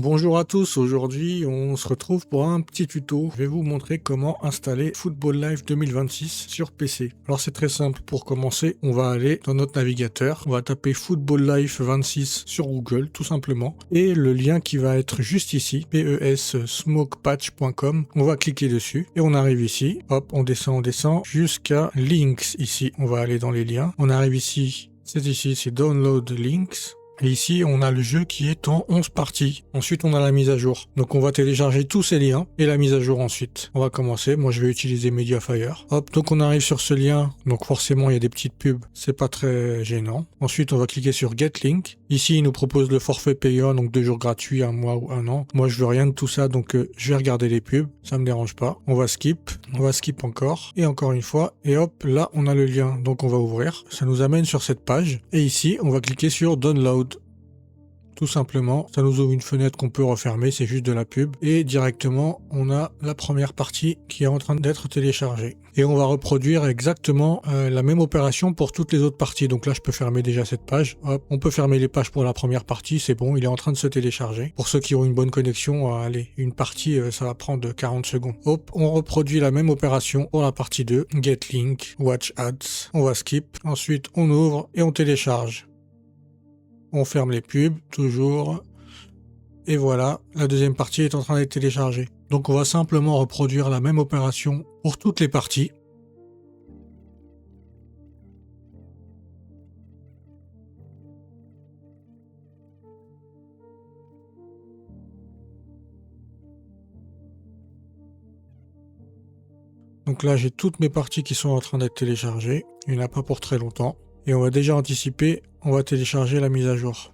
Bonjour à tous, aujourd'hui on se retrouve pour un petit tuto. Je vais vous montrer comment installer Football Live 2026 sur PC. Alors c'est très simple, pour commencer on va aller dans notre navigateur, on va taper Football Live 26 sur Google tout simplement. Et le lien qui va être juste ici, pessmokepatch.com, on va cliquer dessus et on arrive ici, hop on descend jusqu'à Links ici. On va aller dans les liens, on arrive ici, c'est Download Links. Et ici, on a le jeu qui est en 11 parties. Ensuite, on a la mise à jour. Donc, on va télécharger tous ces liens et la mise à jour ensuite. On va commencer. Moi, je vais utiliser Mediafire. Hop, donc on arrive sur ce lien. Donc, forcément, il y a des petites pubs. C'est pas très gênant. Ensuite, on va cliquer sur Get Link. Ici, il nous propose le forfait payant, donc 2 jours gratuits, 1 mois ou 1 an. Moi, je veux rien de tout ça, donc je vais regarder les pubs. Ça me dérange pas. On va skip encore. Et encore une fois. Et hop, là, on a le lien. Donc, on va ouvrir. Ça nous amène sur cette page. Et ici, on va cliquer sur Download. Tout simplement, ça nous ouvre une fenêtre qu'on peut refermer, c'est juste de la pub. Et directement, on a la première partie qui est en train d'être téléchargée. Et on va reproduire exactement la même opération pour toutes les autres parties. Donc là, je peux fermer déjà cette page. Hop, on peut fermer les pages pour la première partie, c'est bon, il est en train de se télécharger. Pour ceux qui ont une bonne connexion, allez, une partie, ça va prendre 40 secondes. Hop, on reproduit la même opération pour la partie 2. Get Link, Watch Ads, on va skip. Ensuite, on ouvre et on télécharge. On ferme les pubs, toujours. Et voilà, la deuxième partie est en train d'être téléchargée. Donc on va simplement reproduire la même opération pour toutes les parties. Donc là, j'ai toutes mes parties qui sont en train d'être téléchargées. Il n'y en a pas pour très longtemps. Et on va déjà anticiper, on va télécharger la mise à jour.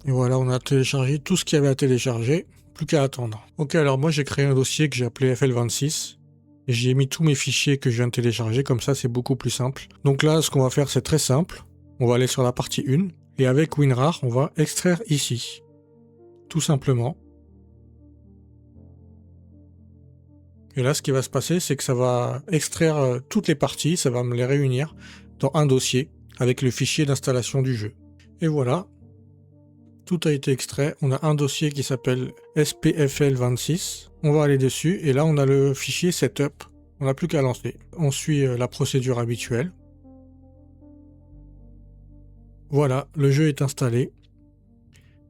Et voilà, on a téléchargé tout ce qu'il y avait à télécharger, plus qu'à attendre. Ok, alors moi j'ai créé un dossier que j'ai appelé FL26. Et j'y ai mis tous mes fichiers que je viens de télécharger, comme ça c'est beaucoup plus simple. Donc là, ce qu'on va faire, c'est très simple. On va aller sur la partie 1, et avec WinRAR, on va extraire ici. Tout simplement. Et là, ce qui va se passer, c'est que ça va extraire toutes les parties, ça va me les réunir dans un dossier avec le fichier d'installation du jeu. Et voilà, tout a été extrait. On a un dossier qui s'appelle SPFL26. On va aller dessus et là, on a le fichier setup. On n'a plus qu'à lancer. On suit la procédure habituelle. Voilà, le jeu est installé.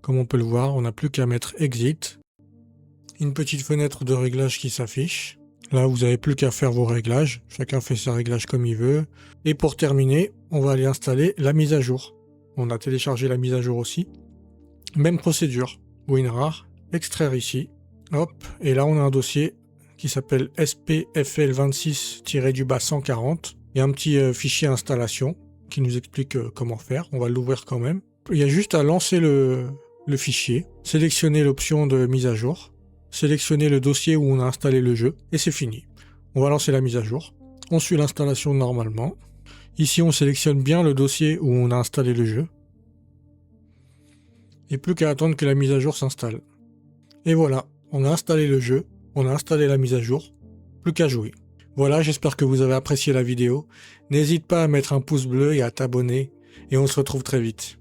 Comme on peut le voir, on n'a plus qu'à mettre Exit. Une petite fenêtre de réglage qui s'affiche. Là, vous n'avez plus qu'à faire vos réglages. Chacun fait ses réglages comme il veut. Et pour terminer, on va aller installer la mise à jour. On a téléchargé la mise à jour aussi. Même procédure. WinRAR, extraire ici. Hop, et là on a un dossier qui s'appelle SPFL26-140. Il y a un petit fichier installation qui nous explique comment faire. On va l'ouvrir quand même. Il y a juste à lancer le fichier, sélectionner l'option de mise à jour, sélectionner le dossier où on a installé le jeu, et c'est fini. On va lancer la mise à jour. On suit l'installation normalement. Ici, on sélectionne bien le dossier où on a installé le jeu. Et plus qu'à attendre que la mise à jour s'installe. Et voilà, on a installé le jeu, on a installé la mise à jour, plus qu'à jouer. Voilà, j'espère que vous avez apprécié la vidéo. N'hésite pas à mettre un pouce bleu et à t'abonner, et on se retrouve très vite.